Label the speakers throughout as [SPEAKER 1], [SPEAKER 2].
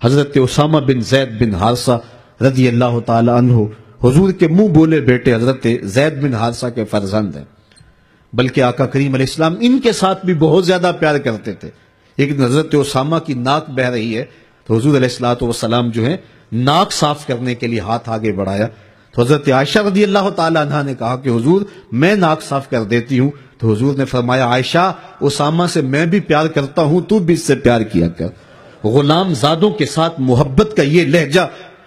[SPEAKER 1] حضرت اسامہ بن زید بن حارثہ رضی اللہ تعالی عنہ حضور کے منہ بولے بیٹے حضرت زید بن حارثہ کے فرزند ہیں، بلکہ آقا کریم علیہ السلام ان کے ساتھ بھی بہت زیادہ پیار کرتے تھے۔ ایک دن حضرت اسامہ کی ناک بہہ رہی ہے تو حضور علیہ السلام جو ہے ناک صاف کرنے کے لیے ہاتھ آگے بڑھایا تو حضرت عائشہ رضی اللہ تعالی عنہا نے کہا کہ حضور میں ناک صاف کر دیتی ہوں، تو حضور نے فرمایا عائشہ اسامہ سے میں بھی پیار کرتا ہوں، تو بھی اس سے پیار کیا کر۔ غلام زادوں کے ساتھ محبت کا یہ لہجہ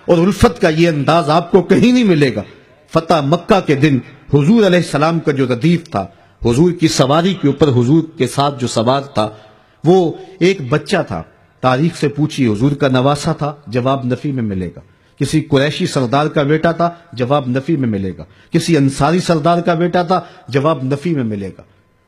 [SPEAKER 1] اور الفت کا یہ انداز آپ کو کہیں نہیں ملے گا۔ فتح مکہ کے دن حضور علیہ السلام کا جو ردیف تھا، حضور کی سواری کے اوپر حضور کے ساتھ جو سوار تھا وہ ایک بچہ تھا۔ تاریخ سے پوچھیے حضور کا نواسا تھا، جواب نفی میں ملے گا۔ کسی قریشی سردار کا بیٹا تھا، جواب نفی میں ملے گا۔ کسی انصاری سردار کا بیٹا تھا، جواب نفی میں ملے گا۔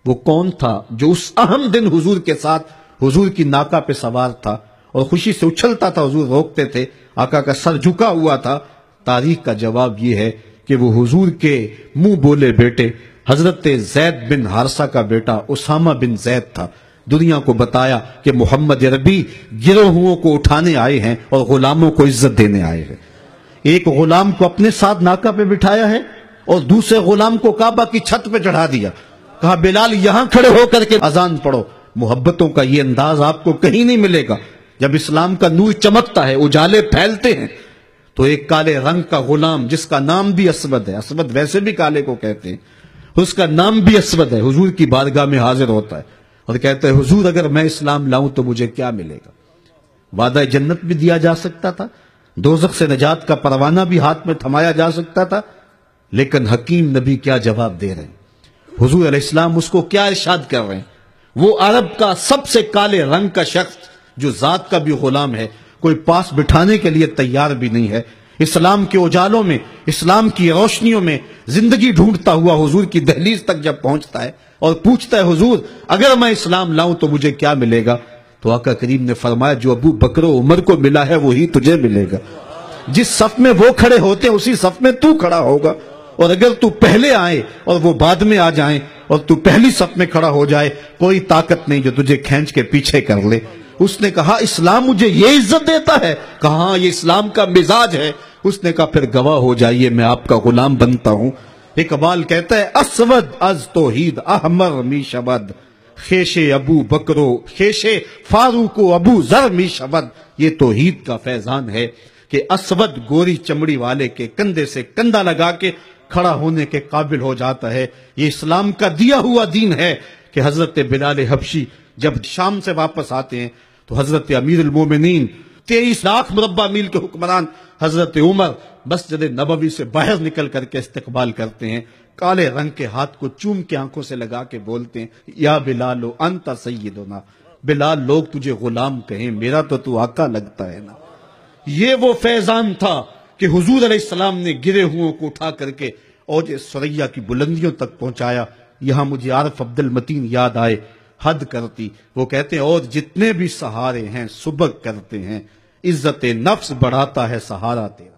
[SPEAKER 1] وہ کون تھا جو اس اہم دن حضور کے ساتھ حضور کی ناکہ پہ سوار تھا اور خوشی سے اچھلتا تھا، حضور روکتے تھے، آقا کا سر جھکا ہوا تھا؟ تاریخ کا جواب یہ ہے کہ وہ حضور کے منہ بولے بیٹے حضرت زید بن حارثہ کا بیٹا اسامہ بن زید تھا۔ دنیا کو بتایا کہ محمد عربی گروہوں کو اٹھانے آئے ہیں اور غلاموں کو عزت دینے آئے ہیں۔ ایک غلام کو اپنے ساتھ ناکہ پہ بٹھایا ہے اور دوسرے غلام کو کعبہ کی چھت پہ چڑھا دیا، کہا بلال یہاں کھڑے ہو کر کے اذان پڑھو۔ محبتوں کا یہ انداز آپ کو کہیں نہیں ملے گا۔ جب اسلام کا نور چمکتا ہے، اجالے پھیلتے ہیں، تو ایک کالے رنگ کا غلام جس کا نام بھی اسود ہے، اسود ویسے بھی کالے کو کہتے ہیں، اس کا نام بھی اسود ہے، حضور کی بارگاہ میں حاضر ہوتا ہے اور کہتا ہے حضور اگر میں اسلام لاؤں تو مجھے کیا ملے گا؟ وعدہ جنت بھی دیا جا سکتا تھا، دوزخ سے نجات کا پروانہ بھی ہاتھ میں تھمایا جا سکتا تھا، لیکن حکیم نبی کیا جواب دے رہے ہیں؟ حضور علیہ السلام اس کو کیا ارشاد کر رہے ہیں؟ وہ عرب کا سب سے کالے رنگ کا شخص جو ذات کا بھی غلام ہے، کوئی پاس بٹھانے کے لیے تیار بھی نہیں ہے، اسلام کے اجالوں میں، اسلام کی روشنیوں میں زندگی ڈھونڈتا ہوا حضور کی دہلیز تک جب پہنچتا ہے اور پوچھتا ہے حضور اگر میں اسلام لاؤں تو مجھے کیا ملے گا؟ تو آقا کریم نے فرمایا جو ابو بکر و عمر کو ملا ہے وہی تجھے ملے گا۔ جس صف میں وہ کھڑے ہوتے ہیں اسی صف میں تو کھڑا ہوگا، اور اگر تو پہلے آئے اور وہ بعد میں آ جائیں اور تو پہلی صف میں کھڑا ہو جائے، کوئی طاقت نہیں جو تجھے کھینچ کے پیچھے کر لے۔ اس نے کہا اسلام مجھے یہ عزت دیتا ہے؟ کہا ہاں یہ اسلام کا مزاج ہے۔ اس نے کہا پھر گواہ ہو جائیے میں آپ کا غلام بنتا ہوں۔ اقبال کہتا ہے اسود از توحید احمر می شود، خیش ابو بکرو خیش فاروق و ابو ذر می شود۔ یہ توحید کا فیضان ہے کہ اسود گوری چمڑی والے کے کندھے سے کندھا لگا کے کھڑا ہونے کے قابل ہو جاتا ہے۔ یہ اسلام کا دیا ہوا دین ہے کہ حضرت بلال حبشی جب شام سے واپس آتے ہیں تو حضرت امیر المومنین 23 لاکھ مربع میل کے حکمران حضرت عمر مسجد نبوی سے باہر نکل کر کے استقبال کرتے ہیں، کالے رنگ کے ہاتھ کو چوم کے آنکھوں سے لگا کے بولتے ہیں یا بلال انت سیدنا، بلال لوگ تجھے غلام کہیں، میرا تو آقا لگتا ہے نا۔ یہ وہ فیضان تھا کہ حضور علیہ السلام نے گرے ہوئوں کو اٹھا کر کے اوج ثریا کی بلندیوں تک پہنچایا۔ یہاں مجھے عارف عبد المتین یاد آئے، حد کرتی، وہ کہتے ہیں اور جتنے بھی سہارے ہیں سبق کرتے ہیں، عزت نفس بڑھاتا ہے سہارا تیرا۔